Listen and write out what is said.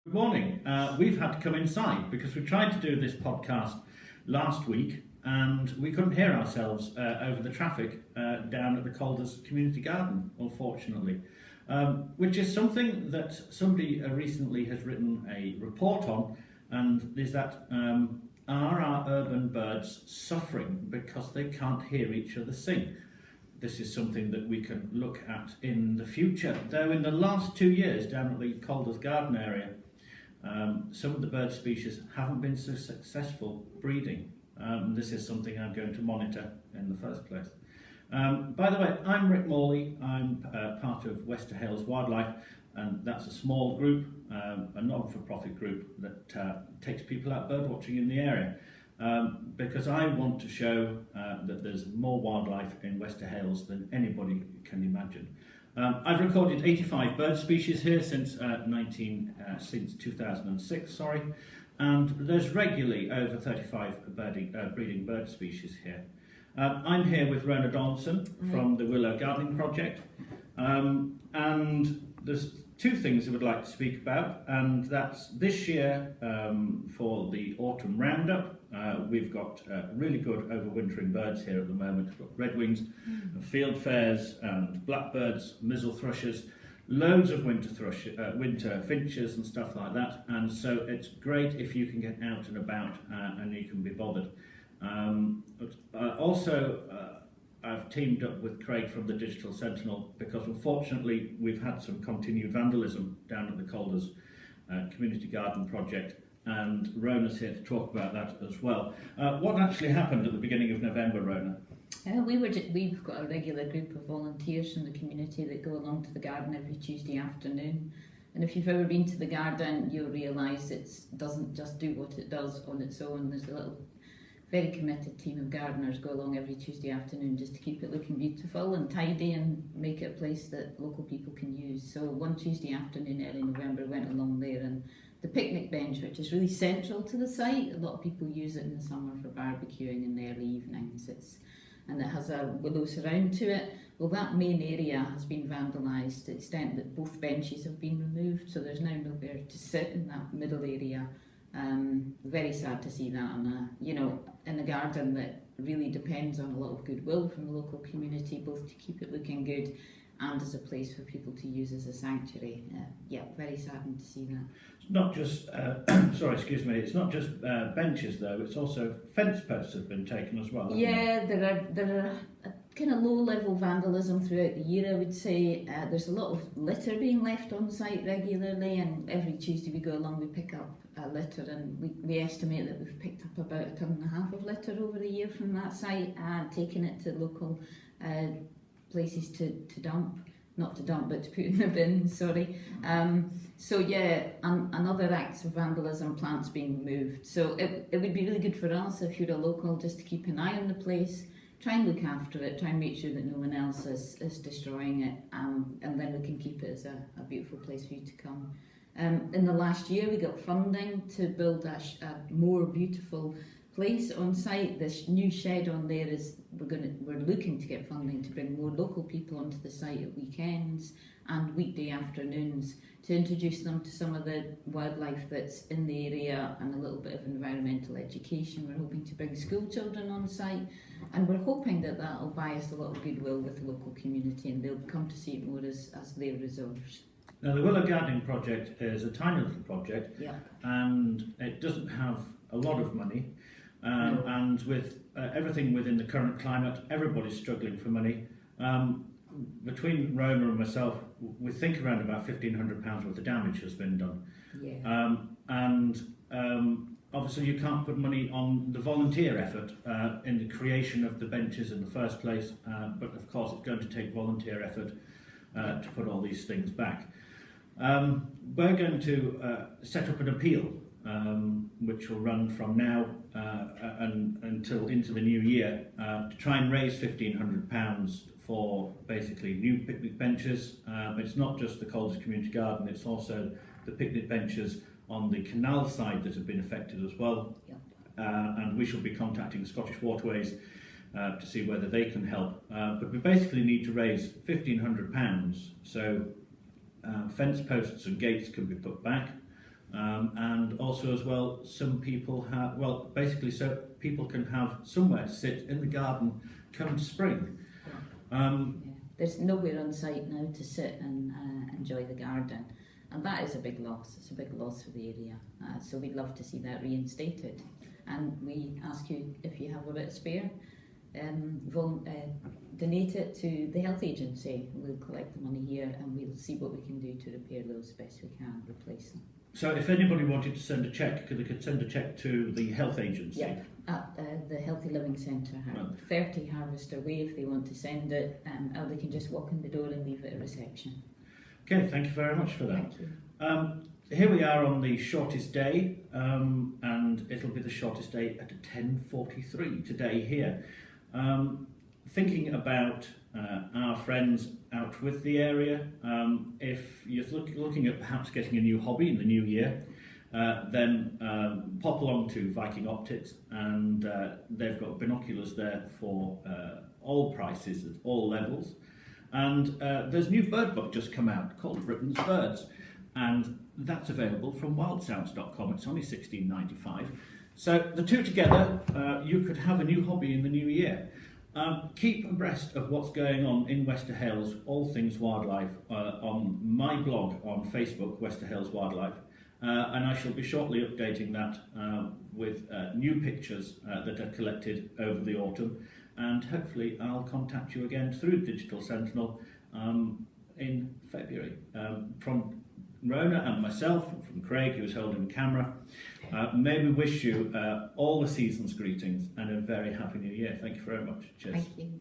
Good morning. We've had to come inside because we tried to do this podcast last week and we couldn't hear ourselves over the traffic down at the Calders Community Garden, unfortunately, which is something that somebody recently has written a report on, and is that are our urban birds suffering because they can't hear each other sing? This is something that we can look at in the future, though in the last 2 years down at the Calders Garden area, some of the bird species haven't been so successful breeding. This is something I'm going to monitor in the first place. By the way, I'm Rick Morley. I'm part of Wester Hales Wildlife, and that's a small group, a non-for-profit group that takes people out birdwatching in the area, because I want to show that there's more wildlife in Wester Hales than anybody can imagine. I've recorded 85 bird species here since 2006, and there's regularly over 35 breeding bird species here. I'm here with Rhona from the WIllow Gardening Project, and there's two things I would like to speak about, and that's this year for the autumn roundup. We've got really good overwintering birds here at the moment. We've got redwings, field fares and blackbirds, mizzle thrushes, loads of winter finches and stuff like that, and so it's great if you can get out and about and you can be bothered. I've teamed up with Craig from the Digital Sentinel because unfortunately we've had some continued vandalism down at the Calders Community Garden Project, and Rhona's here to talk about that as well. What actually happened at the beginning of November, Rhona? We've got a regular group of volunteers from the community that go along to the garden every Tuesday afternoon. And if you've ever been to the garden, you'll realise it doesn't just do what it does on its own. There's a little very committed team of gardeners go along every Tuesday afternoon just to keep it looking beautiful and tidy and make it a place that local people can use. So one Tuesday afternoon early November went along there, and the picnic bench, which is really central to the site, a lot of people use it in the summer for barbecuing in the early evenings. And it has a willow surround to it. Well, that main area has been vandalised to the extent that both benches have been removed, so there's now nowhere to sit in that middle area. Very sad to see that, in a garden that really depends on a lot of goodwill from the local community, both to keep it looking good and as a place for people to use as a sanctuary. Very saddened to see that. It's not just, it's not just benches though, it's also fence posts have been taken as well. Yeah, there are a kind of low-level vandalism throughout the year, I would say. There's a lot of litter being left on site regularly, and every Tuesday we go along, we pick up litter, and we estimate that we've picked up about 1.5 tons of litter over the year from that site and taken it to local places to dump. Not to dump, but to put in the bin, and other acts of vandalism, plants being removed. So it would be really good for us, if you're a local, just to keep an eye on the place, try and look after it, try and make sure that no one else is destroying it, and then we can keep it as a beautiful place for you to come. In the last year we got funding to build a more beautiful place on site. This new shed on there we're looking to get funding to bring more local people onto the site at weekends and weekday afternoons to introduce them to some of the wildlife that's in the area and a little bit of environmental education. We're hoping to bring school children on site, and we're hoping that will buy us a lot of goodwill with the local community, and they'll come to see it more as their resource. Now, the WIllow Gardening Project is a tiny little project, and it doesn't have a lot of money. And with everything within the current climate, everybody's struggling for money. Between Rhona and myself, we think around about £1,500 worth of damage has been done. Obviously you can't put money on the volunteer effort in the creation of the benches in the first place, but of course it's going to take volunteer effort to put all these things back. We're going to set up an appeal which will run from now and until into the new year to try and raise £1,500 for basically new picnic benches. It's not just the Calders Community Garden, it's also the picnic benches on the canal side that have been affected as well. And we shall be contacting Scottish Waterways to see whether they can help. But we basically need to raise £1,500 so fence posts and gates can be put back. And also as well, some people have, well, basically so people can have somewhere to sit in the garden come spring. Yeah. There's nowhere on site now to sit and enjoy the garden, and that is a big loss. It's a big loss for the area, so we'd love to see that reinstated. And we ask you, if you have a bit spare, donate it to the health agency. We'll collect the money here and we'll see what we can do to repair those best we can, replace them. So if anybody wanted to send a cheque, they could send a cheque to the health agency? Yeah, at the Healthy Living Centre, 30 Harvester Way if they want to send it, or they can just walk in the door and leave it at reception. Okay, thank you very much for that. Thank you. Here we are on the shortest day, and it'll be the shortest day at 10:43 today here. Thinking about our friends out with the area, if you're looking at perhaps getting a new hobby in the new year, then pop along to Viking Optics, and they've got binoculars there for all prices at all levels. And there's a new bird book just come out called Britain's Birds, and that's available from wildsounds.com. It's only $16.95. So the two together, you could have a new hobby in the new year. Keep abreast of what's going on in Wester Hailes, all things wildlife, on my blog on Facebook, Wester Hailes Wildlife, and I shall be shortly updating that with new pictures that are collected over the autumn, and hopefully I'll contact you again through Digital Sentinel in February. From Rhona and myself, and from Craig, who's holding the camera, may we wish you all the season's greetings and a very happy new year. Thank you very much. Cheers. Thank you.